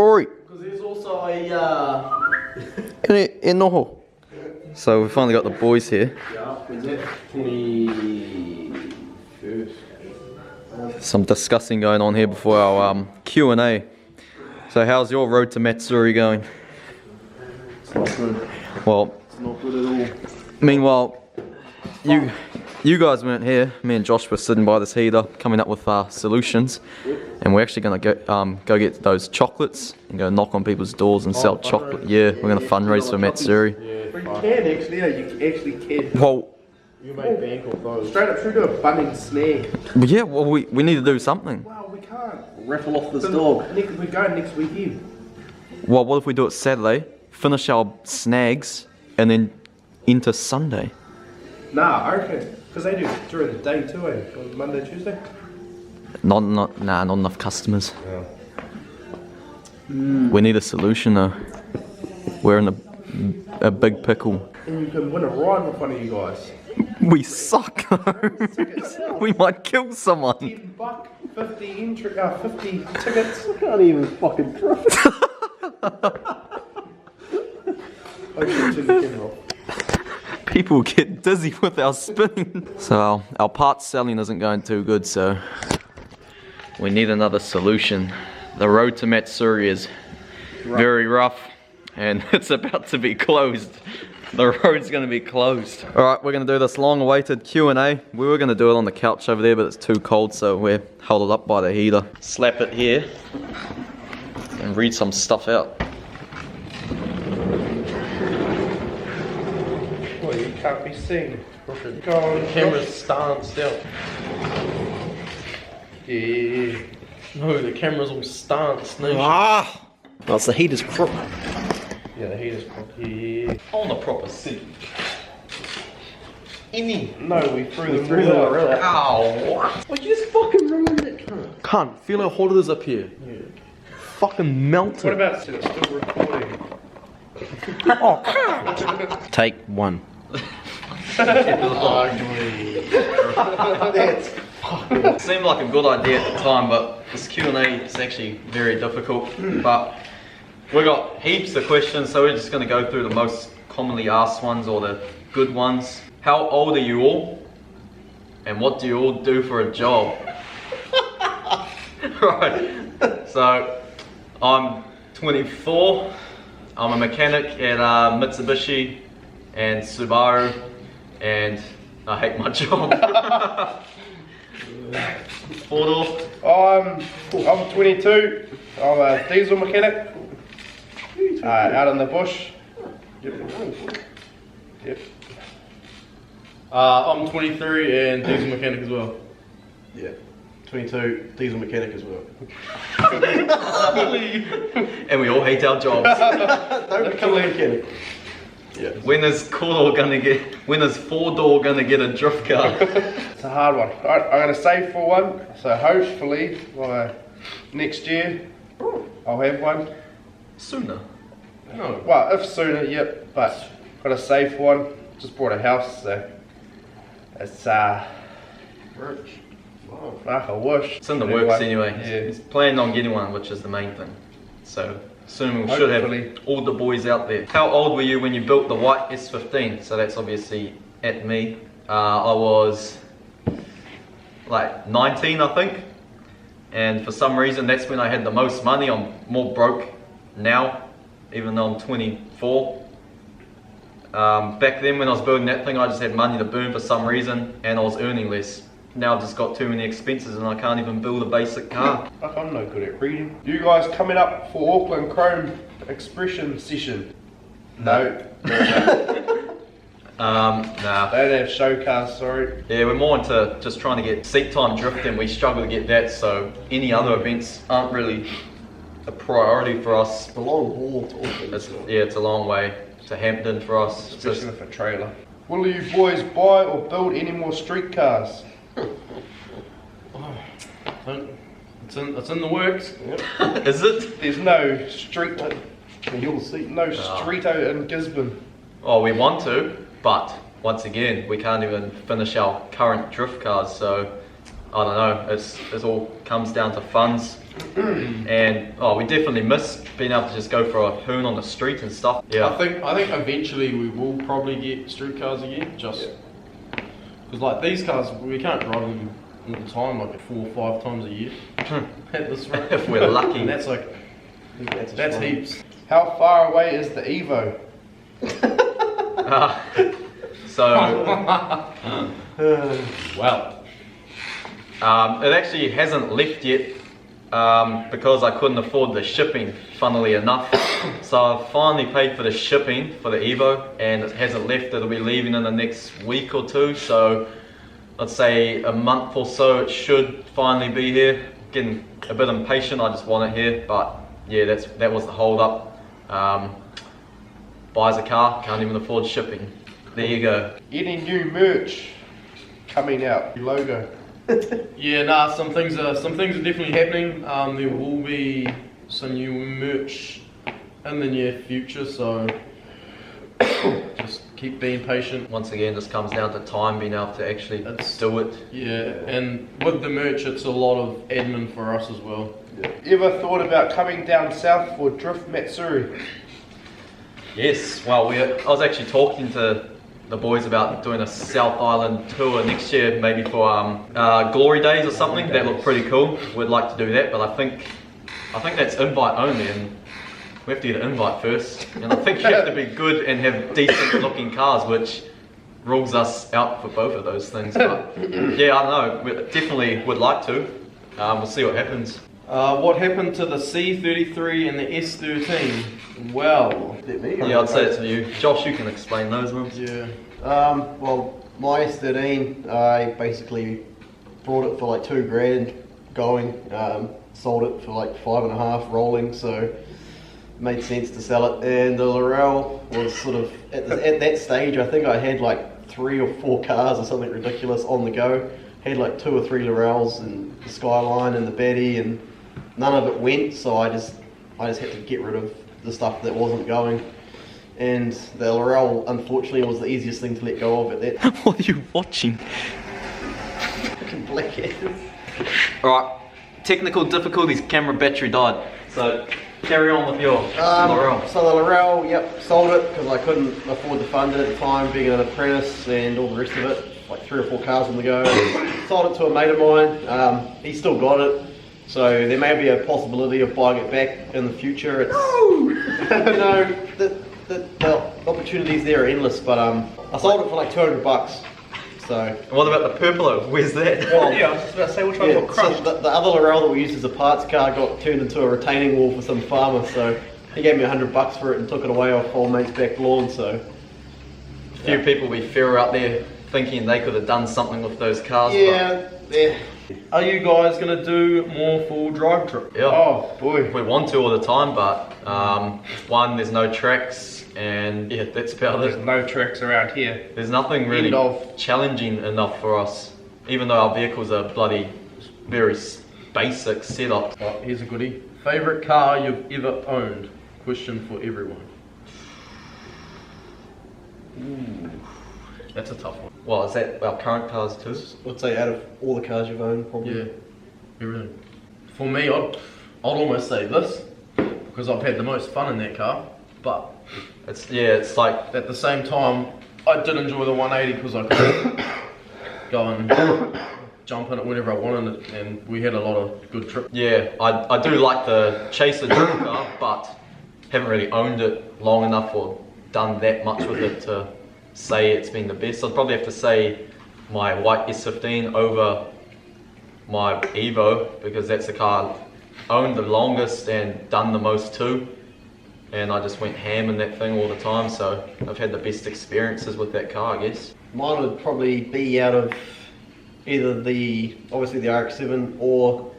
Matsuri. Because there's also a In noho. So we finally got the boys here. yeah, when's that? 21st. Some discussing going on here before our Q&A. So how's your road to Matsuri going? It's not good. Well, It's not good at all. meanwhile, you guys weren't here. Me and Josh were sitting by this heater, coming up with solutions, and we're actually gonna go get those chocolates and go knock on people's doors and sell chocolate. Yeah, we're gonna fundraise for Matsuri. Yeah, you can actually, yeah, you actually can. Well, You make bank off those. Straight up, should we do a bunning snag? yeah. Well, we need to do something. Well, we can't. Raffle off this dog. We're going next weekend. Well, what if we do it Saturday, finish our snags, and then into Sunday? Nah, I reckon. Because they do during the day too, eh? On Monday, Tuesday? Not enough customers. We need a solution though. We're in a big pickle. And you can win a ride with one of you guys. We suck though. We might kill someone. $10, 50 entry, 50 tickets. I can't even fucking drift. Oh shit, turn the camera off. People get dizzy with our spinning. So our parts selling isn't going too good, so we need another solution. The road to Matsuri is very rough and it's about to be closed. The road's gonna be closed. Alright, we're gonna do this long-awaited Q&A. We were gonna do it on the couch over there, but it's too cold, so we're held it up by the heater. Slap it here and read some stuff out. Well, you can't be seen. Go on, The camera's stanced out. yeah. No, the camera's all stanced. No. Ah! Well, it's the heater's crook. Yeah, the heater's cooked. Yeah. On the proper seat. No, we threw them threw all them out. Ow! What? Well, you just fucking ruined it, cunt. Can't feel how hot it is up here. Yeah. Fucking melted. What about it's still recording? Oh, can't. Take one. That's It seemed like a good idea at the time, but this Q&A is actually very difficult. But we got heaps of questions, so we're just going to go through the most commonly asked ones or the good ones. How old are you all? And what do you all do for a job? Right, so I'm 24. I'm a mechanic at Mitsubishi and Subaru, and I hate my job. 4-door. I'm 22. I'm a diesel mechanic. Out in the bush. Yep. I'm 23 and diesel mechanic as well. Yeah. 22, diesel mechanic as well. And we all hate our jobs. Don't become a mechanic. Yeah. When is 4-door gonna get a drift car? It's a hard one. Alright, I'm going to save for one. So hopefully next year I'll have one. Sooner. No. Well, if sooner, yep. But got to save for one. Just bought a house, so it's Rich. Wow. like a wish. It's in the works anyway. Yeah. He's planning on getting one, which is the main thing. So soon we should Hopefully. have all the boys out there. How old were you when you built the white S15? So that's obviously at me. I was like 19, I think. And for some reason, that's when I had the most money. I'm more broke now, even though I'm 24. Back then when I was building that thing, I just had money to burn for some reason, and I was earning less. Now I've just got too many expenses and I can't even build a basic car. Fuck, I'm no good at reading. You guys coming up for Auckland Chrome expression session? No. Nah. They don't have show cars, sorry. Yeah, we're more into just trying to get seat time drifting. We struggle to get that, so any other events aren't really a priority for us. It's a long haul to Auckland. It's a long way to Hampton for us. Especially with a trailer. Will you boys buy or build any more street cars? It's in the works. Yep. Is it? There's no street, You'll see. no streeto in Gisborne. Oh, we want to, but once again, we can't even finish our current drift cars, so I don't know, it's all comes down to funds. And we definitely miss being able to just go for a hoon on the street and stuff. Yeah. I think eventually we will probably get street cars again, just because like these cars we can't drive them all the time, like 4 or 5 times a year at this rate. If we're lucky. And that's like that's heaps. How far away is the Evo? Well, it actually hasn't left yet because I couldn't afford the shipping, funnily enough. So I've finally paid for the shipping for the Evo, and it hasn't left. It'll be leaving in the next week or two, so let's say a month or so it should finally be here. Getting a bit impatient, I just want it here, but yeah, that was the hold up. Buys a car, can't even afford shipping. There you go. Any new merch coming out? New logo. yeah, nah, some things are definitely happening. There will be some new merch in the near future, so just keep being patient. Once again, this comes down to time, being able to actually do it. Yeah, and with the merch, it's a lot of admin for us as well. Ever thought about coming down south for Drift Matsuri? Yes, well, I was actually talking to the boys about doing a South Island tour next year, maybe for Glory Days or something. That looked pretty cool. We'd like to do that, but I think that's invite only, and we have to get an invite first. And I think you have to be good and have decent looking cars, which rules us out for both of those things. But yeah, I don't know. We definitely would like to. We'll see what happens. What happened to the C33 and the S13? Well, Yeah, I'd say it's you. Josh, you can explain those ones. yeah. Well, my S13, I basically brought it for like $2,000 going, sold it for like 5.5 rolling, so it made sense to sell it. And the Laurel was sort of, at that stage, I think I had like 3 or 4 cars or something ridiculous on the go. Had like 2 or 3 Laurels and the Skyline and the Betty, and none of it went, so I just had to get rid of the stuff that wasn't going. And the Laurel, unfortunately, was the easiest thing to let go of at that. What are you watching? Fucking blackhead. Alright, technical difficulties, camera battery died. So, carry on with your Laurel. So the Laurel, yep, sold it because I couldn't afford to fund it at the time, being an apprentice and all the rest of it. Like 3 or 4 cars on the go. Sold it to a mate of mine. He's still got it. So there may be a possibility of buying it back in the future. It's no, the opportunities there are endless, but I sold it for like $200. So What about the Purpolo? Where's that? well, Yeah, I was just about to say which one got crushed. so the other Laurel that we used as a parts car got turned into a retaining wall for some farmer. So he gave me $100 for it and took it away off old mate's back lawn. So A few people we fear out there thinking they could have done something with those cars. yeah. Are you guys gonna do more full drive trips? But, yeah. Oh boy. We want to all the time, but one, there's no tracks, and yeah, that's about There's it. no tracks around here. There's nothing really End of. challenging enough for us, even though our vehicles are bloody very basic setup. Oh, here's a goodie. Favorite car you've ever owned? Question for everyone. Ooh. That's a tough one. Well, is that our current cars too? I'd say out of all the cars you've owned, probably. Yeah, everything. For me, I'd almost say this because I've had the most fun in that car. But It's like at the same time, I did enjoy the 180 because I could go and jump in it whenever I wanted, and we had a lot of good trips. yeah, I do like the Chaser dream car, but haven't really owned it long enough or done that much with it to say it's been the best. I'd probably have to say my white S15 over my Evo, because that's the car I owned the longest and done the most too, and I just went ham in that thing all the time, so I've had the best experiences with that car, I guess. Mine would probably be out of either obviously the RX-7 or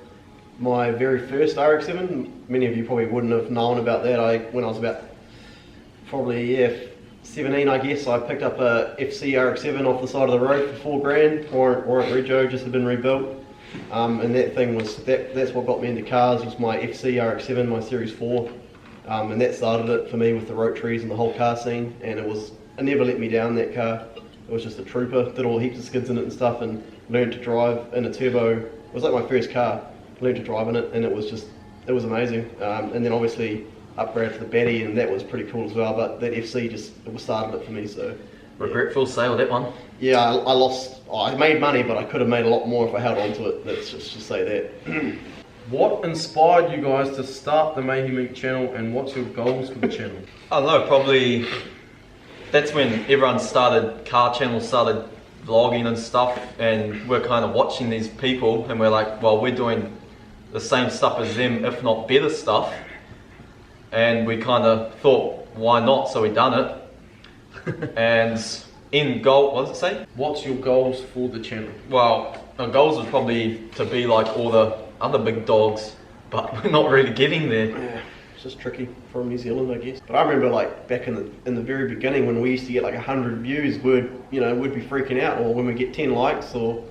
my very first RX-7. Many of you probably wouldn't have known about that. When I was about probably 17, I guess, I picked up a FC RX-7 off the side of the road for $4,000. Warrant Rego, just had been rebuilt. And that thing was, that's what got me into cars, was my FC RX-7, my Series 4. And that started it for me with the rotaries and the whole car scene. And it never let me down, that car. It was just a trooper, did all heaps of skids in it and stuff. And learned to drive in a turbo. It was like my first car. Learned to drive in it, and it was amazing. And then obviously upgraded to the Batty, and that was pretty cool as well. But that FC just started it for me. So Regretful sale, that one. yeah, I lost. I made money, but I could have made a lot more if I held on to it. Let's just say that. What inspired you guys to start the Mayhem Inc. channel, and what's your goals for the channel? I don't know, probably that's when everyone started, car channels started vlogging and stuff, and we're kind of watching these people and we're like, well, we're doing the same stuff as them, if not better stuff, and we kind of thought, why not, so we done it. And in goal, what does it say? What's your goals for the channel? Well, our goals was probably to be like all the other big dogs, but we're not really getting there. Yeah, it's just tricky from New Zealand, I guess. But I remember like back in the very beginning when we used to get like 100 views, we'd be freaking out, or when we get 10 likes, or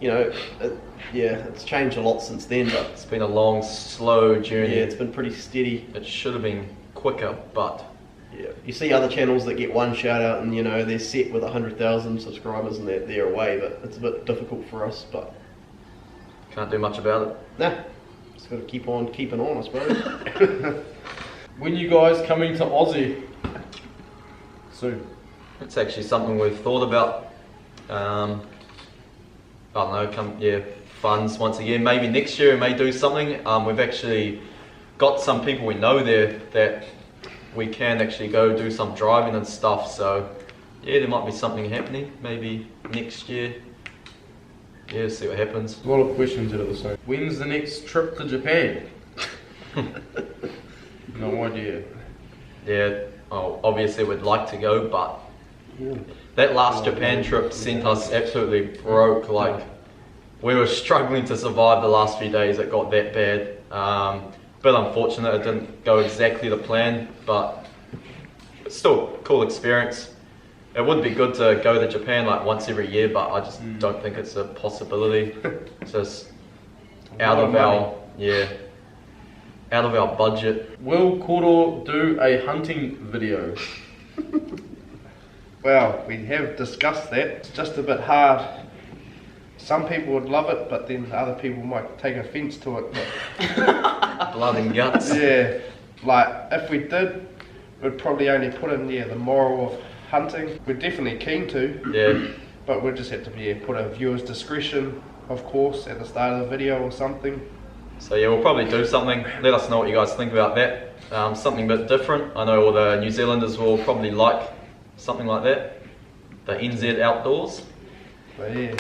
it's changed a lot since then. But It's been a long, slow journey. yeah, it's been pretty steady. It should have been quicker, but Yeah, you see other channels that get one shout out and they're set with 100,000 subscribers and they're away, but it's a bit difficult for us. But can't do much about it. nah, just got to keep on keeping on, I suppose. When you guys coming to Aussie? Soon. It's actually something we've thought about. I don't know, funds once again. Maybe next year we may do something. We've actually got some people we know there that we can actually go do some driving and stuff. So yeah, there might be something happening maybe next year. Yeah, see what happens. A lot of questions out of the same. When's the next trip to Japan? No idea. Yeah, obviously we'd like to go, but that last Japan trip sent us absolutely broke. Like, we were struggling to survive the last few days. It got that bad. Bit unfortunate it didn't go exactly the plan, but it's still a cool experience. It would be good to go to Japan like once every year, but I just don't think it's a possibility. It's just out of our budget. Will Koro do a hunting video? Well, we have discussed that. It's just a bit hard. Some people would love it, but then other people might take offence to it. Blood and guts. Yeah, like if we did, we'd probably only put in the moral of hunting. We're definitely keen to. Yeah. But we'll just have to put a viewer's discretion, of course, at the start of the video or something. So yeah, we'll probably do something. Let us know what you guys think about that. Something a bit different. I know all the New Zealanders will probably like something like that. The NZ outdoors. But yeah,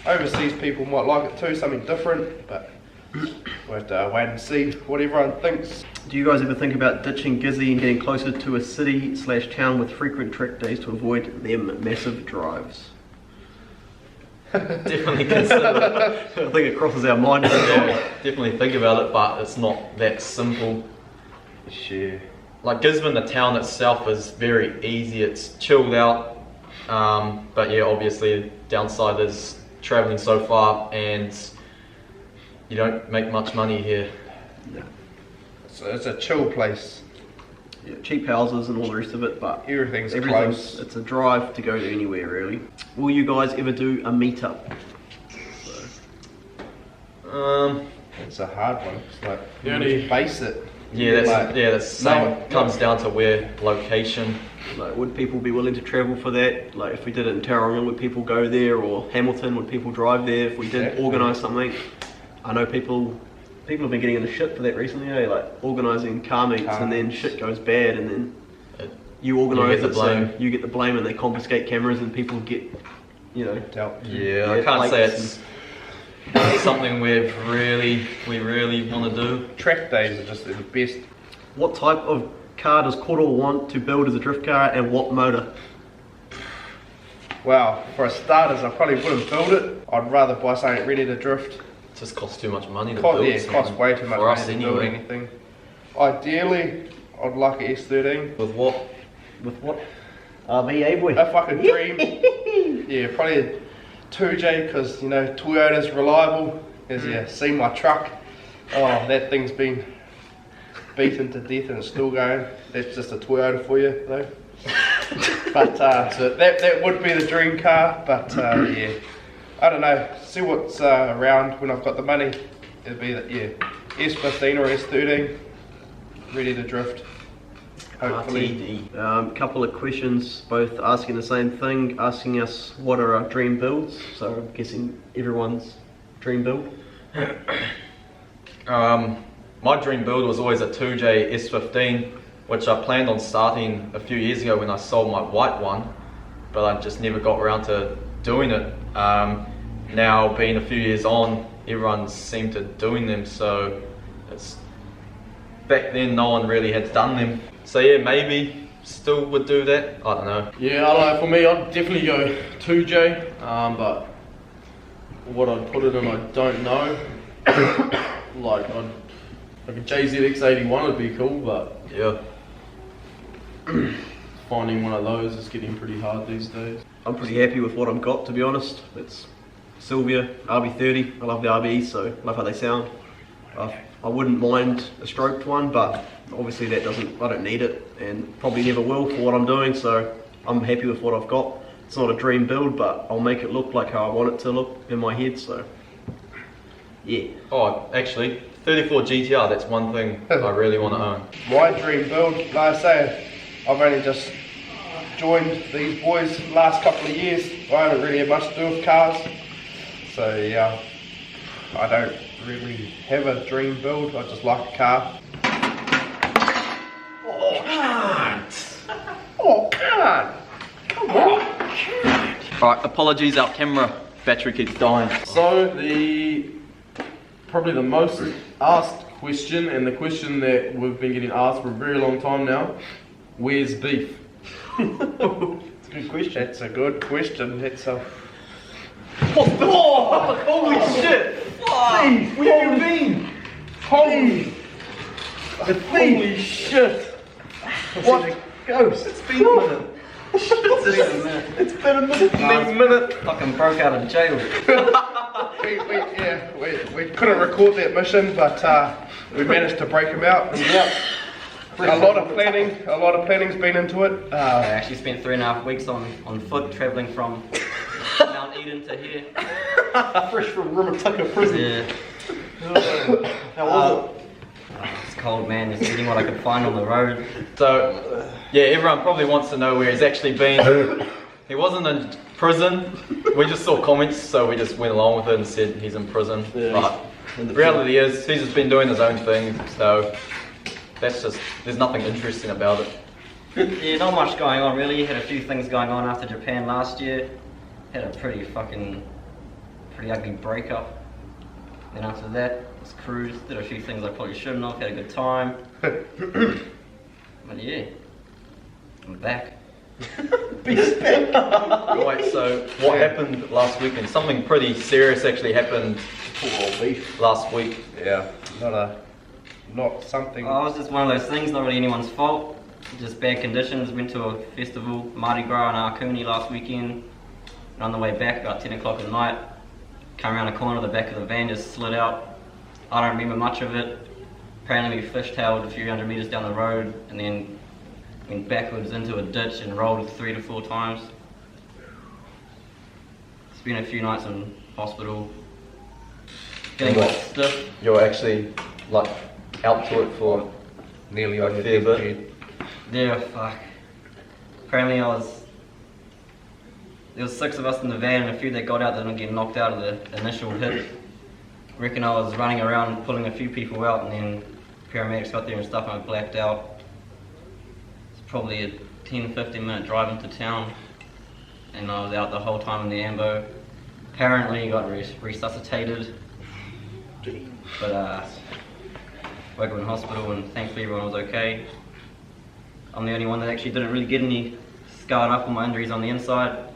overseas people might like it too, something different, but we'll have to wait and see what everyone thinks. Do you guys ever think about ditching Gizzy and getting closer to a city/town with frequent track days to avoid them massive drives? Definitely consider it. I think it crosses our mind. Yeah, definitely think about it, but it's not that simple. Sure. Like Gisborne, the town itself is very easy, it's chilled out, but yeah, obviously the downside is travelling so far and you don't make much money here. Yeah. So it's a chill place. Yeah, cheap houses and all the rest of it, but Everything's close. It's a drive to go to anywhere really. Will you guys ever do a meetup? It's a hard one. It's like, The you only- base it. Yeah, Like, that's same. no, Comes down to where location. Like, would people be willing to travel for that? Like, if we did it in Tauranga, would people go there? Or Hamilton, would people drive there? If we did Exactly. organise something, I know people have been getting into shit for that recently. Like organising car meets, and then shit goes bad, and then you organise get the it, blame. so you get the blame, and they confiscate cameras, and people get, Dealt. Yeah, I can't say it's something we really want to do. Track days are just the best. What type of car does Koro want to build as a drift car, and what motor? Well, for starters, I probably wouldn't build it. I'd rather buy something ready to drift. It just costs too much money to build It something. costs way too much for money us to build anyway. anything. Ideally, I'd like an S13. With what? With what? RV, boy. If I could dream, yeah, probably a 2J, because Toyota's reliable. As you see my truck, that thing's been beaten to death and it's still going. That's just a Toyota for you, though. But so that would be the dream car. But yeah, I don't know, see what's around when I've got the money. It'd be that, yeah, S15 or S13, ready to drift. Hopefully. Couple of questions, both asking the same thing, asking us what are our dream builds. So I'm guessing everyone's dream build. My dream build was always a 2J S15, which I planned on starting a few years ago when I sold my white one, but I just never got around to doing it. Now being a few years on, everyone seemed to doing them, so it's, back then no one really had done them. So yeah, maybe still would do that, I don't know. Yeah, I don't know, for me I'd definitely go 2J, but what I'd put it in I don't know. Like a JZX81 would be cool, but yeah, finding one of those is getting pretty hard these days. I'm pretty happy with what I've got, to be honest. It's Sylvia RB30. I love the RBs, so love how they sound. I wouldn't mind a stroked one, but obviously I don't need it, and probably never will for what I'm doing, so I'm happy with what I've got. It's not a dream build, but I'll make it look like how I want it to look in my head, so yeah. Oh, actually, 34 GTR, that's one thing I really want to own. My dream build, like I say, I've only just joined these boys last couple of years. I haven't really had much to do with cars, so yeah, I don't really have a dream build. I just like a car. Oh, can't! Oh, can't! Come on! Alright, apologies, our camera battery keeps dying. So probably the most asked question, and the question that we've been getting asked for a very long time now, where's beef? It's a good question. That's a good question. That's a... Oh, holy shit! Beef, where have you been? Holy shit! What? Ghost, it's been a minute. It's been a minute. Next minute. Fucking broke out of jail. we couldn't record that mission, but we managed to break him out. A lot of planning's been into it. I actually spent 3.5 weeks on foot travelling from Mount Eden to here. Fresh from Rimatuka prison. Yeah. How was it? It's cold, man. Just eating what I could find on the road. So, yeah, everyone probably wants to know where he's actually been. He wasn't in prison. We just saw comments, so we just went along with it and said he's in prison. Yeah, But the reality is, he's just been doing his own thing, so that's just, there's nothing interesting about it. Yeah, not much going on really. Had a few things going on after Japan last year. Had a pretty ugly breakup. Then after that, was cruised, did a few things I probably shouldn't have, had a good time. But yeah, I'm back. Wait, so what happened last weekend? Something pretty serious actually happened last week. Yeah, not something. Oh, it was just one of those things, not really anyone's fault. Just bad conditions. Went to a festival, Mardi Gras in Arkuni last weekend. And on the way back, about 10 o'clock at night, come around a corner, the back of the van just slid out. I don't remember much of it. Apparently we fishtailed a few hundred meters down the road and then went backwards into a ditch and rolled 3 to 4 times. Spent a few nights in hospital. Getting a bit stiff. You're actually like out to it for Nearly a on your fair deathbed. Yeah, fuck. Apparently there was 6 of us in the van and a few that got out that didn't get knocked out of the initial hit. Reckon I was running around pulling a few people out and then paramedics got there and stuff and I blacked out. It's probably a 10-15 minute drive into town and I was out the whole time in the ambo. Apparently got resuscitated, but woke up in hospital and thankfully everyone was okay. I'm the only one that actually didn't really get any scarred up on my injuries on the inside,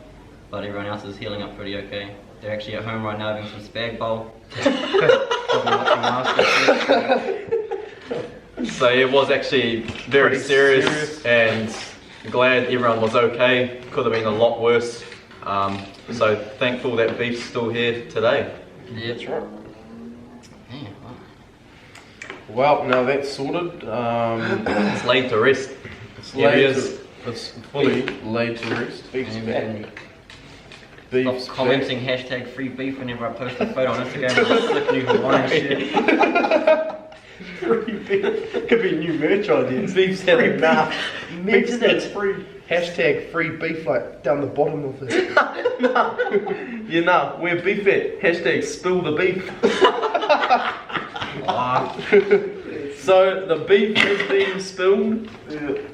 but everyone else is healing up pretty okay. They're actually at home right now having some spag bowl. So it was actually very serious and glad everyone was okay. Could have been a lot worse. So thankful that Beef's still here today. Yeah, that's right. Yeah, Well, now that's sorted. It's laid to rest. It's fully laid to rest. Beef's back. beef. Stop commenting hashtag free beef whenever I post a photo on Instagram with a sick new Hawaiian shirt. Free beef. Could be new merch ideas. Beef selling. Nah, Imagine beef it's free. Hashtag free beef like down the bottom of it. You know, where beef at? Hashtag spill the beef. So the beef is being spilled.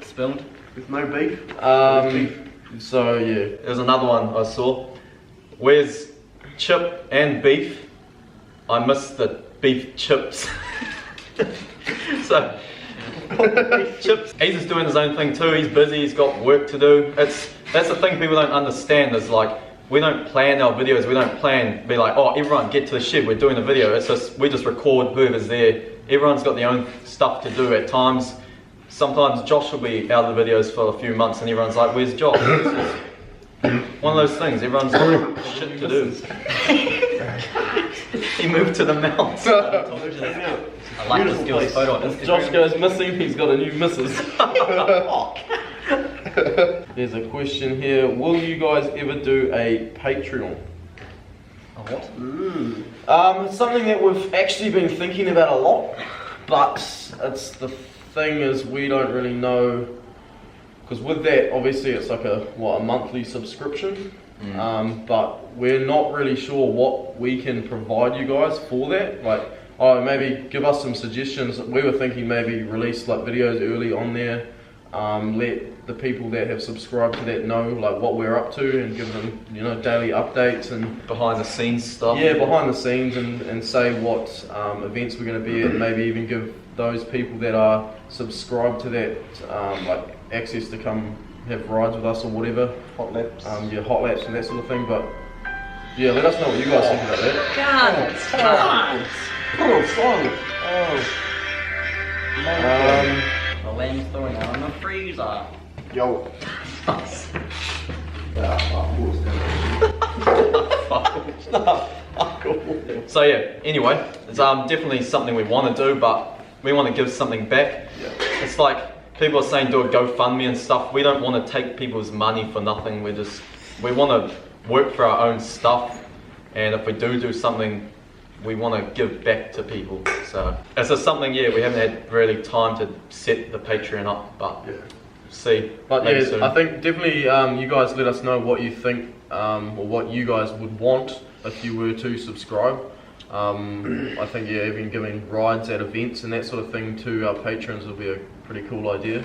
Spilled. With no beef. So yeah. There's another one I saw. Where's chip and beef? I miss the beef chips. So chips. He's just doing his own thing too. He's busy. He's got work to do. That's the thing people don't understand. Is like we don't plan our videos. We don't plan be like, oh, everyone get to the shed. We're doing a video. It's just we just record whoever's there. Everyone's got their own stuff to do at times. Sometimes Josh will be out of the videos for a few months and everyone's like, where's Josh? It's just one of those things, everyone's got shit to do. He moved to the mountains. I like this girl's photo on Instagram. Josh goes missing, he's got a new missus. There's a question here. Will you guys ever do a Patreon? A what? It's something that we've actually been thinking about a lot, but it's the thing is we don't really know, because with that obviously it's like a monthly subscription, but we're not really sure what we can provide you guys for that. Like, maybe give us some suggestions. We were thinking maybe release like videos early on there, let the people that have subscribed to that know like what we're up to and give them, you know, daily updates and Behind the scenes stuff. yeah, behind the scenes, and say what events we're going to be at, and maybe even give those people that are subscribed to that like access to come have rides with us or whatever. Hot laps. Yeah, hot laps and that sort of thing. But yeah, let us know what you guys think about that. The lamb's throwing out in the freezer. Yo. So yeah, anyway, it's definitely something we want to do, but we want to give something back. It's like people are saying do a GoFundMe and stuff. We don't want to take people's money for nothing. We want to work for our own stuff, and if we do something, we want to give back to people. So it's just something, yeah, we haven't had really time to set the Patreon up, but see. But maybe yeah, soon. I think definitely you guys let us know what you think or what you guys would want if you were to subscribe. I think yeah, even giving rides at events and that sort of thing to our patrons would be a pretty cool idea.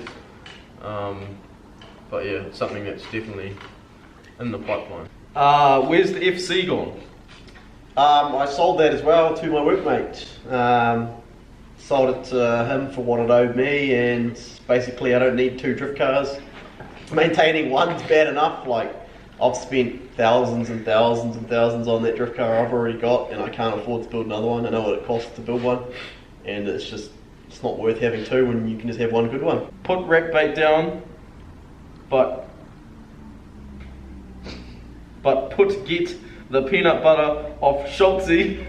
But yeah, something that's definitely in the pipeline. Where's the FC gone? I sold that as well to my workmate. Sold it to him for what it owed me, and basically I don't need 2 drift cars. Maintaining one's bad enough. Like, I've spent thousands and thousands and thousands on that drift car I've already got, and I can't afford to build another one. I know what it costs to build one, and it's not worth having 2 when you can just have one good one. Put rack bait down, but get the peanut butter off Schultzy.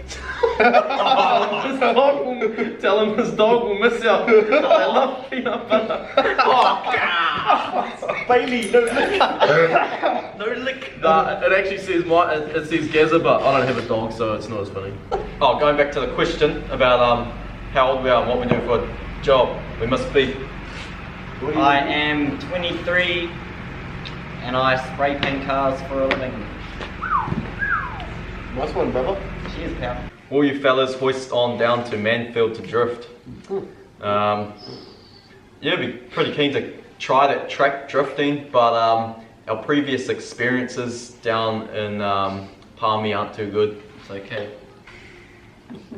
Tell him his dog will miss out. I love peanut butter. Bailey, no lick. No lick. Nah, it actually says it says Gaza, but I don't have a dog, so it's not as funny. Oh, going back to the question about how old we are and what we do for a job, we must be. I am 23 and I spray paint cars for a living. Nice one, brother. Cheers, pal. All you fellas hoist on down to Manfield to drift. Yeah, be pretty keen to try that track drifting, but our previous experiences down in Palmy aren't too good. It's okay.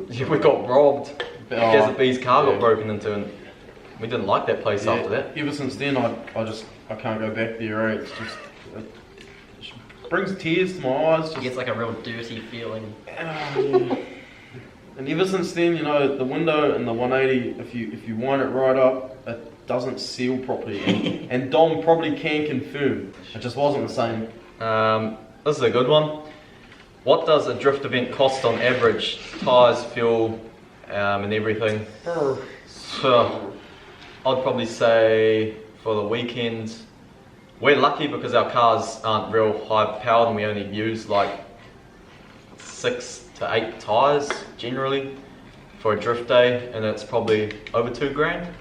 Yeah, we got robbed. Desert B's car got yeah. broken into, and we didn't like that place Yeah, after that. Ever since then, I can't go back there. Right? It's just it brings tears to my eyes. It gets like a real dirty feeling. And ever since then, you know, the window in the 180, if you wind it right up, it doesn't seal properly. And Dom probably can confirm, it just wasn't the same. This is a good one. What does a drift event cost on average? Tyres, fuel, and everything. So, I'd probably say for the weekend, we're lucky because our cars aren't real high powered and we only use like 6 to 8 tyres generally for a drift day, and it's probably over 2 grand.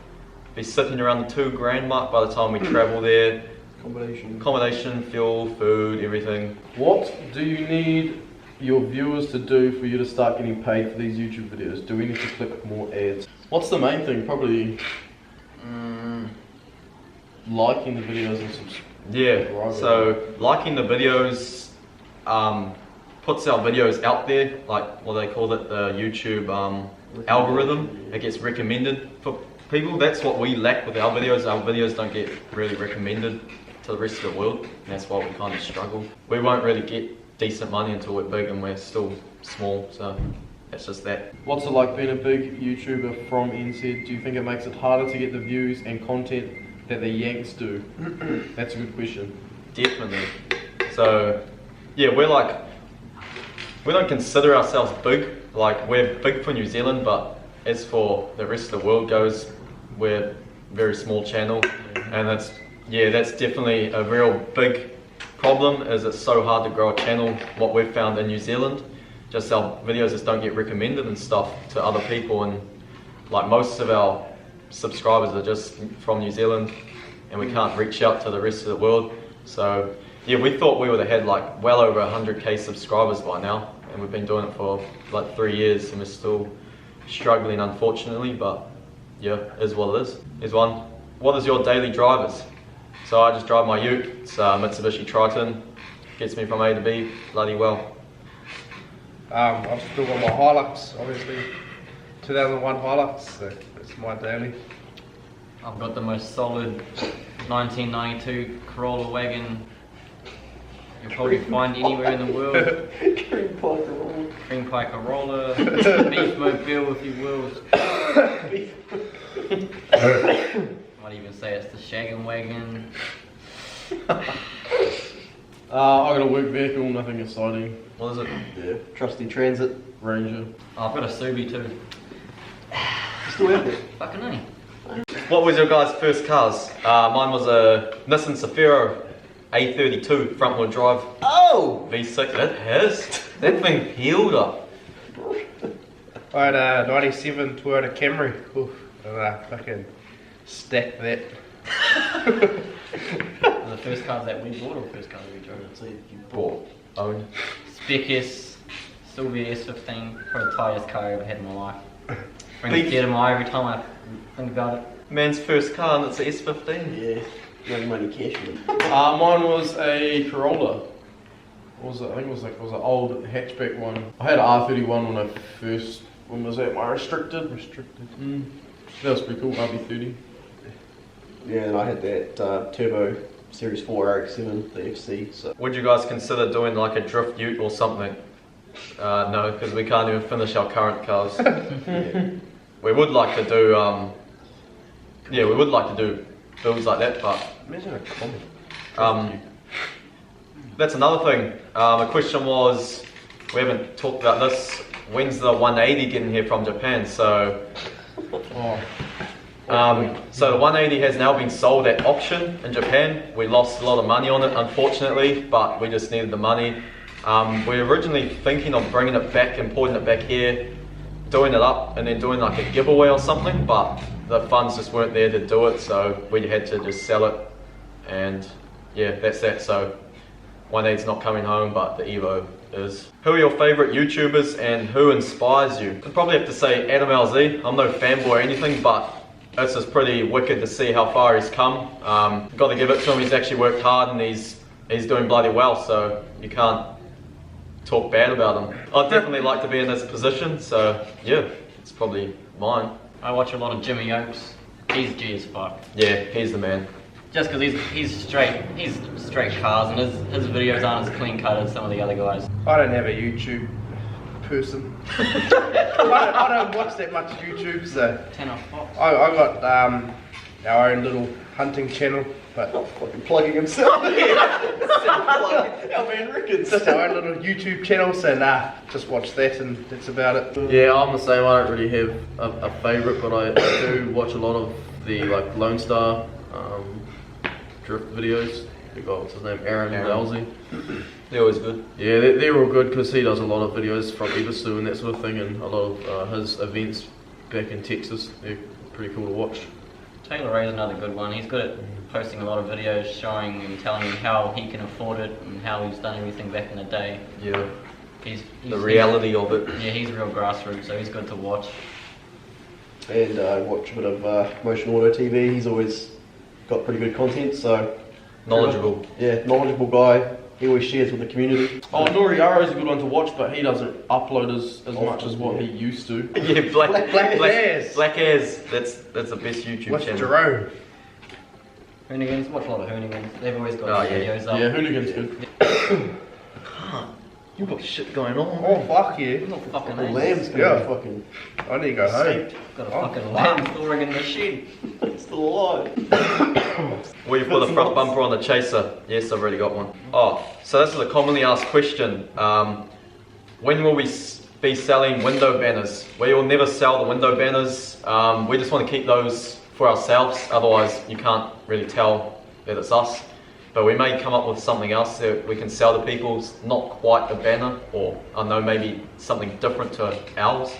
Be sitting around the 2 grand mark by the time we travel there. Accommodation, fuel, food, everything. What do you need your viewers to do for you to start getting paid for these YouTube videos? Do we need to click more ads? What's the main thing? Probably liking the videos and subscribing. Yeah, so liking the videos puts our videos out there, like what they call it, the YouTube algorithm. It gets recommended for people. That's what we lack with our videos. Our videos don't get really recommended to the rest of the world, and that's why we kind of struggle. We won't really get decent money until we're big, and we're still small, so that's just that. What's it like being a big YouTuber from NZ? Do you think it makes it harder to get the views and content that the Yanks do? That's a good question. Definitely. So yeah, we don't consider ourselves big. Like, we're big for New Zealand, but as for the rest of the world goes, we're a very small channel, and that's definitely a real big problem, is it's so hard to grow a channel. What we've found in New Zealand, just our videos just don't get recommended and stuff to other people, and like most of our subscribers are just from New Zealand, and we can't reach out to the rest of the world. So yeah, we thought we would have had like well over 100k subscribers by now, and we've been doing it for like 3 years, and we're still struggling, unfortunately, but yeah, is what it is. Here's one. What is your daily drivers? So I just drive my ute. It's a Mitsubishi Triton. Gets me from A to B bloody well. I've still got my Hilux, obviously. 2001 Hilux, so that's my daily. I've got the most solid 1992 Corolla wagon you'll probably find anywhere in the world. Cream pie Corolla, beef mobile if you will. Might even say it's the shaggin' wagon. I got a work vehicle, nothing exciting. What is it? Yeah, trusty transit. Ranger. Oh, I've got a Subi too. Still out there. Fucking A. What was your guys' first cars? Mine was a Nissan Safiro A32 front wheel drive. Oh! V6. That thing peeled up. I had a 97 Toyota Camry. Oof, and I fucking stacked that. The first cars that we bought or first cars we drove? So you Bought. Owned. Spec S, Sylvia S15, probably the tightest car I ever had in my life. Brings tear to my eye every time I think about it. Man's first car, and it's an S15. Yeah, young money cash. Mine was a Corolla. What was it? I think it was an old hatchback one. I had an R31 when was that? My restricted. That was pretty cool. RB30. Yeah, and I had that turbo Series 4 RX-7, the FC. So. Would you guys consider doing like a drift ute or something? No, because we can't even finish our current cars. Yeah. We would like to do, we would like to do builds like that, but Imagine a comment. that's another thing. The question was, we haven't talked about this, when's the 180 getting here from Japan? So, so the 180 has now been sold at auction in Japan. We lost a lot of money on it, unfortunately, but we just needed the money. We were originally thinking of bringing it back, importing it back here, doing it up, and then doing like a giveaway or something, but the funds just weren't there to do it, so we had to just sell it, and yeah, that's that. So 180's not coming home, but the Evo is. Who are your favourite YouTubers and who inspires you? I'd probably have to say Adam LZ. I'm no fanboy or anything, but it's just pretty wicked to see how far he's come. Got to give it to him, he's actually worked hard and he's doing bloody well, so you can't talk bad about him. I'd definitely like to be in his position, so yeah, it's probably mine. I watch a lot of Jimmy Oakes. He's G as fuck. Yeah, he's the man. Just because he's straight cars and his videos aren't as clean cut as some of the other guys. I don't have a YouTube person. I don't watch that much YouTube, so 10 off Fox. I got our own little hunting channel, but Fucking plugging himself. our own little YouTube channel, so just watch that and that's about it. Yeah, I'm the same. I don't really have a favourite, but I do watch a lot of the like Lone Star drift videos. the guy, what's his name, Aaron Rousey. They're always good. Yeah, they're all good because he does a lot of videos from Evasu and that sort of thing, and a lot of his events back in Texas. They're pretty cool to watch. Taylor Ray's another good one. He's good at posting a lot of videos showing and telling you how he can afford it and how he's done everything back in the day. Yeah. He's The reality of it. Yeah, he's real grassroots, so he's good to watch. And I watch a bit of Motion Auto TV. He's always got pretty good content, so Knowledgeable. yeah, knowledgeable guy. He always shares with the community. Oh, Noriaro's a good one to watch, but he doesn't upload as much as what he used to. Yeah, Black Hairs. Black Hairs. That's the best YouTube What's channel. Jerome? Hoonigans, watch a lot of Hoonigans. They've always got Oh, videos up. Yeah, Hoonigan's good. You've got shit going on. Oh fuck yeah. Not fucking The names. lamb's gonna Yeah. be fucking I need to go home. Got a Oh, fucking lamb storing in the shed. still alive. Will you put the front bumper on the Chaser? Yes, I've already got one. Oh, so this is a commonly asked question. When will we be selling window banners? We will never sell the window banners. We just want to keep those for ourselves. Otherwise, you can't really tell that it's us. But we may come up with something else that we can sell to people. It's not quite a banner, or I know maybe something different to ours.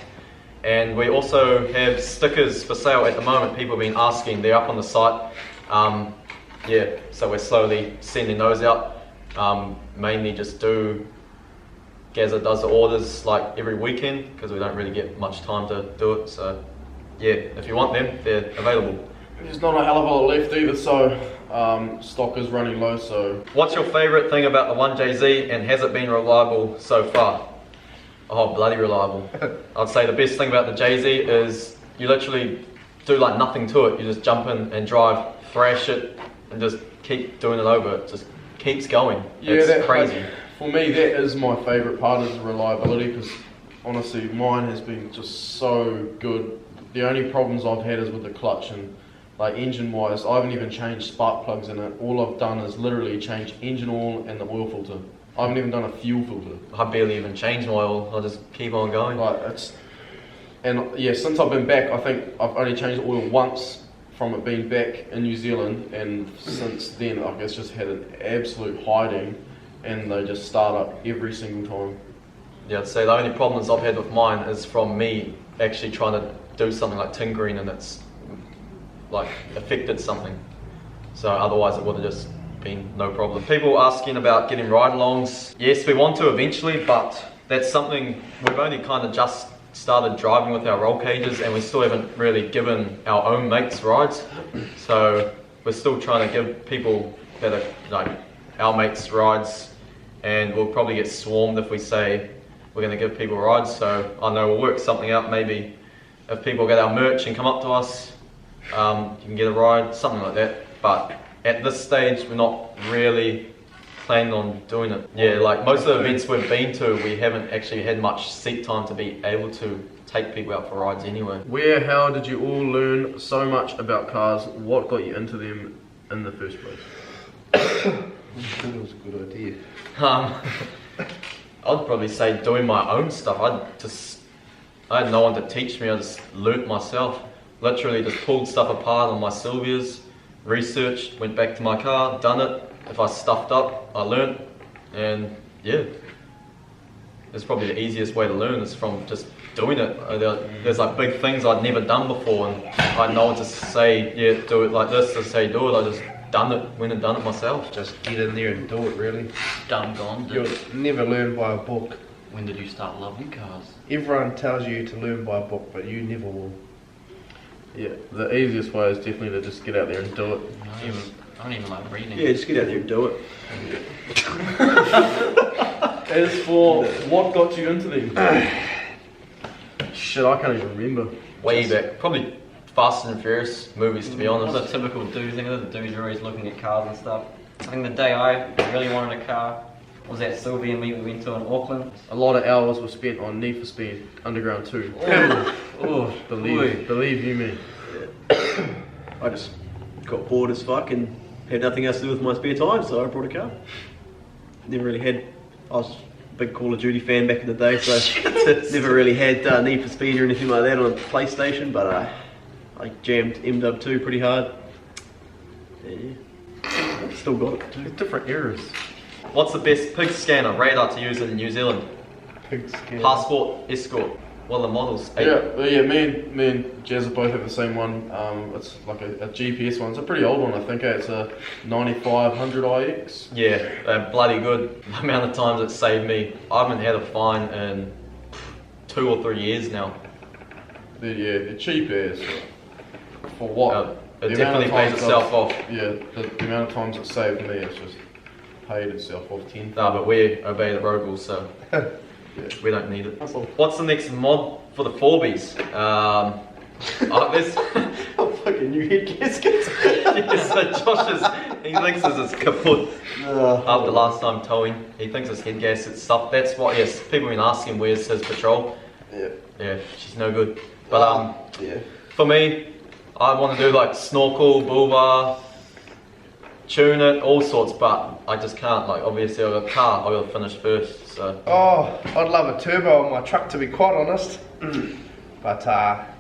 And we also have stickers for sale at the moment. People have been asking, they're up on the site. Yeah, so we're slowly sending those out. Mainly just Gaza does the orders like every weekend because we don't really get much time to do it. So yeah, if you want them, they're available. There's not a hell of a lot left either, so stock is running low. So What's your favourite thing about the 1JZ, and has it been reliable so far? Oh, bloody reliable. I'd say the best thing about the JZ is you literally do like nothing to it. You just jump in and drive, thrash it, and just keep doing it over. It just keeps going. yeah, It's that, crazy. For me, that is my favourite part, is the reliability, because honestly, mine has been just so good. The only problems I've had is with the clutch, and like engine-wise, I haven't even changed spark plugs in it. All I've done is literally change engine oil and the oil filter. I haven't even done a fuel filter. I barely even change my oil. I just keep on going. Like and yeah, since I've been back, I think I've only changed the oil once from it being back in New Zealand, and since then, like, it's just had an absolute hiding, and they just start up every single time. Yeah, I'd say the only problems I've had with mine is from me actually trying to do something like tinkering, and it's like affected something. So otherwise it would have just been no problem. People asking about getting ride-alongs. Yes, we want to eventually, but that's something we've only kind of just started driving with our roll cages, and we still haven't really given our own mates rides. So we're still trying to give people that are like our mates rides, and we'll probably get swarmed if we say we're going to give people rides. So I know we'll work something out. Maybe if people get our merch and come up to us, you can get a ride, something like that. But at this stage, we're not really planning on doing it. Yeah, like most of the events we've been to, we haven't actually had much seat time to be able to take people out for rides anyway. How did you all learn so much about cars? What got you into them in the first place? I think it was a good idea. I'd probably say doing my own stuff. I had no one to teach me. I just learnt myself. Literally just pulled stuff apart on my Sylvias, researched, went back to my car, done it. If I stuffed up, I learnt, and yeah, it's probably the easiest way to learn is from just doing it. There's like big things I'd never done before, and I had no one to say, yeah, do it like this, to say do it. I just went and done it myself. Just get in there and do it, really. Done gone. You'll never learn by a book. When did you start loving cars? Everyone tells you to learn by a book, but you never will. Yeah, the easiest way is definitely to just get out there and do it. I don't even like reading. Yeah, just get out there and do it. As for what got you into them? Shit, I can't even remember. Way back, probably Fast and Furious movies, to be All the honest. typical dudes, the dudes are always looking at cars and stuff. I think the day I really wanted a car was that Sylvia meet we went to in Auckland. A lot of hours were spent on Need for Speed Underground 2. Oh, Believe you me. I just got bored as fuck and had nothing else to do with my spare time, so I brought a car. Never really had. I was a big Call of Duty fan back in the day, so never really had Need for Speed or anything like that on a PlayStation, but I jammed MW2 pretty hard. Yeah. Still got it too. Different eras. What's the best pig scanner radar to use in New Zealand? Pig skin. Passport, Escort. What are the models? Yeah, me and Jazz both have the same one. It's like a GPS one. It's a pretty old one, I think. It's a 9500 IX. Yeah, they're bloody good. The amount of times it saved me. I haven't had a fine in 2 or 3 years now. They're cheap as. For what? It definitely pays itself off. Yeah, the amount of times it saved me, it's just paid itself off 10. No, but we obey the road rules, so we don't need it. What's the next mod for the 4Bs? This. Fucking new head gaskets. Yeah, so he thinks this is kaput. After last time towing, he thinks his head gasket stuff. That's what. Yes, people have been asking where's his patrol. Yeah. Yeah, she's no good. But yeah. For me, I want to do like snorkel, bull bar, tune it, all sorts, but I just can't. Like obviously I've got a car, I've got to finish first. So. Oh, I'd love a turbo on my truck to be quite honest. But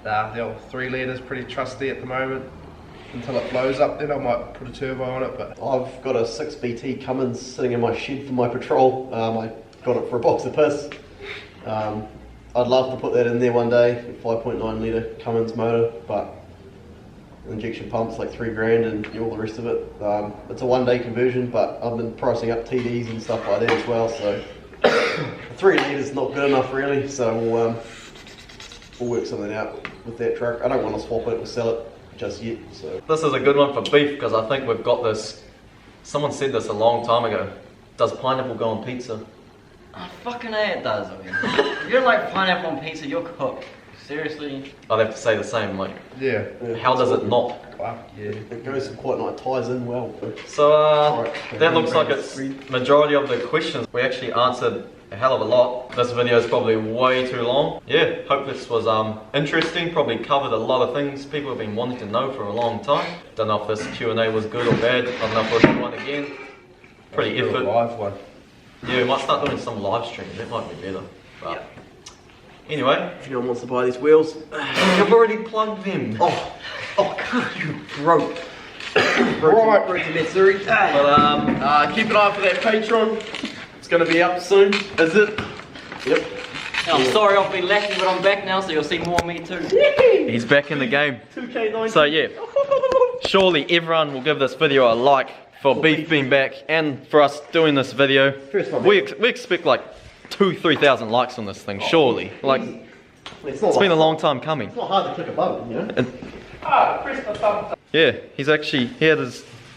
the old 3 litres pretty trusty at the moment. Until it blows up, then I might put a turbo on it. But I've got a 6BT Cummins sitting in my shed for my patrol. I got it for a box of piss. I'd love to put that in there one day, 5.9 litre Cummins motor, but injection pump's like $3,000 and all the rest of it. It's a 1-day conversion, but I've been pricing up TDs and stuff like that as well, so 3 litres not good enough really, so we'll work something out with that truck. I don't want to swap it or sell it just yet. So This is a good one for beef because I think we've got this. Someone said this a long time ago. Does pineapple go on pizza? Oh, fucking A, it does. If you don't like pineapple on pizza, you're cooked. Seriously. I'd have to say the same. Like, yeah. how does it not? Fuck yeah. it goes quite nice, ties in well. So that looks like it's majority of the questions. We actually answered a hell of a lot. This video is probably way too long. Yeah, hope this was interesting. Probably covered a lot of things people have been wanting to know for a long time. Don't know if this Q&A was good or bad. I don't know if we'll do one again. Pretty effort. Live one. Yeah, we might start doing some live streams. That might be better. But anyway, If anyone wants to buy these wheels, you've already plugged them. oh, you broke. Right. Broke to Matsuri. But Keep an eye for that Patreon. It's going to be up soon. Is it? Yep. I'm sorry I've been lacking, but I'm back now, so you'll see more of me too. he's back in the game. 2K19. So yeah, surely everyone will give this video a like for Beef being back and for us doing this video. First one, We expect like 2,000-3,000 likes on this thing, surely. Like, It's it's been a long time coming. It's not hard to click a button, you know? Press the thumbs up. Yeah, he had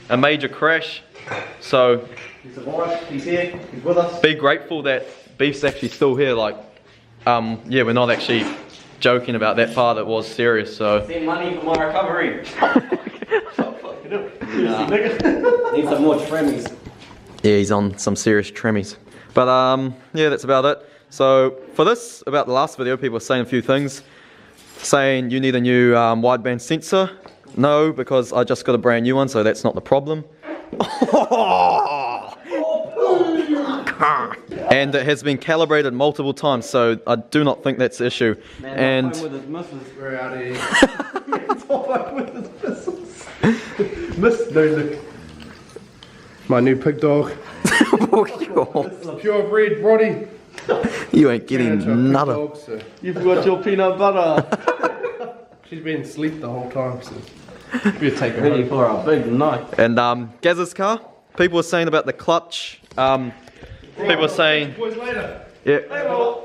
a major crash, so He survived, he's here, he's with us. be grateful that Beef's actually still here. Like, yeah, we're not actually joking about that part. It was serious, so. Send money for my recovery. Nah. Need some more trimmies. Yeah, he's on some serious trimmies. But yeah, that's about it. So for this, about the last video, people were saying a few things. Saying you need a new wideband sensor. No, because I just got a brand new one, so that's not the problem. And it has been calibrated multiple times, so I do not think that's the issue. Man, and with his missus. We're out of here. It's all right with his pistols. No, look. My new pig dog. Pure breed, Roddy. You ain't getting nada. Dog, so. You've got your peanut butter. She's been asleep the whole time, so we'll take her Ready home. for a big night. And Gaz's car, people were saying about the clutch. People were saying, Boys later. yeah,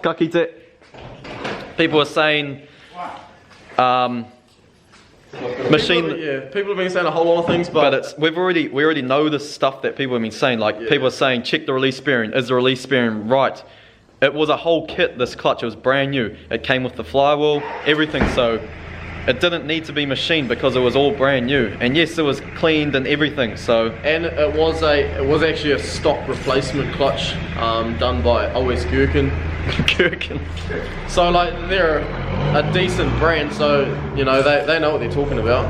kaki te. People were saying, machine. Yeah, people have been saying a whole lot of things, But it's we already know the stuff that people have been saying. Like people are saying, check the release bearing. Is the release bearing right? It was a whole kit. This clutch, it was brand new. It came with the flywheel, everything. So it didn't need to be machined because it was all brand new. And yes, it was cleaned and everything. So and it was actually a stock replacement clutch done by OS Gherkin. Gherkin. So like they're a decent brand, so you know they know what they're talking about.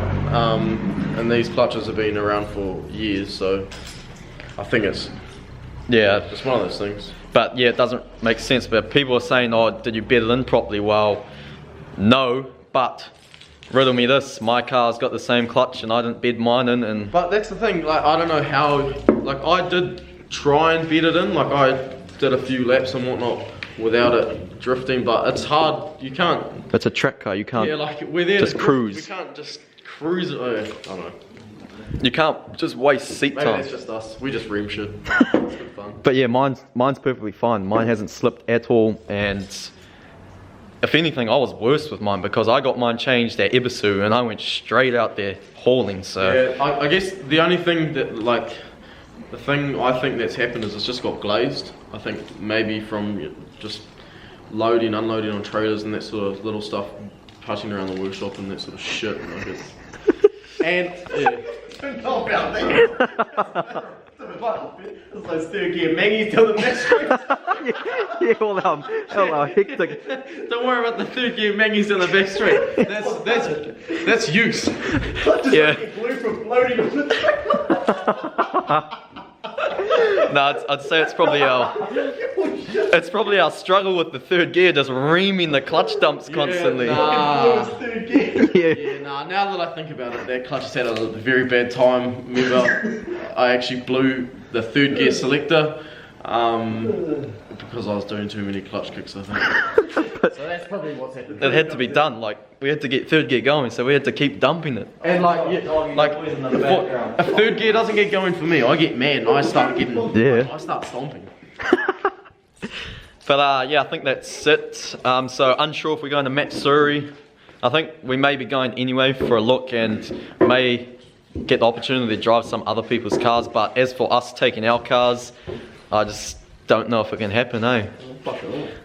And these clutches have been around for years, so I think it's Yeah, just one of those things. but yeah, it doesn't make sense. But people are saying, oh, did you bed it in properly? Well, no, but riddle me this, my car's got the same clutch and I didn't bed mine in, and But that's the thing, like I don't know how, like I did try and bed it in, like I did a few laps and whatnot without it drifting, but it's hard, you can't, it's a track car, you can't, yeah, like we're there just to drift, cruise. we can't just cruise it, I don't know. You can't just waste seat Maybe time. that's just us, we just ream shit, it's good fun. But yeah, mine's perfectly fine. Mine hasn't slipped at all, and if anything, I was worse with mine because I got mine changed at Ebisu and I went straight out there hauling. So Yeah, I guess the only thing that, like, the thing I think that's happened is it's just got glazed. I think maybe from just loading, unloading on trailers and that sort of little stuff, passing around the workshop and that sort of shit. Like it's, and yeah. Not about that. It's like third gear Maggie's down the back straight. yeah, all our hectic. Don't worry about the third gear Maggie's down the back street. That's use. Yeah. Blue from floating on the No, I'd say it's probably our struggle with the third gear, just reaming the clutch dumps constantly. third gear. Yeah, nah, now that I think about it, that clutch has had a very bad time. Remember, I actually blew the third gear selector because I was doing too many clutch kicks, I think. So that's probably what's happened. It had to be done. Like we had to get third gear going, so we had to keep dumping it. And like, if third gear doesn't get going for me, I get mad and I start getting, I start stomping. But yeah, I think that's it. So unsure if we're going to Matsuri. I think we may be going anyway for a look and may get the opportunity to drive some other people's cars. But as for us taking our cars, I just don't know if it can happen, eh?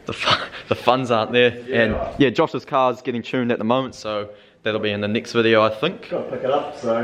The funds aren't there. And yeah, Josh's car's getting tuned at the moment, so that'll be in the next video, I think. Gotta pick it up, so.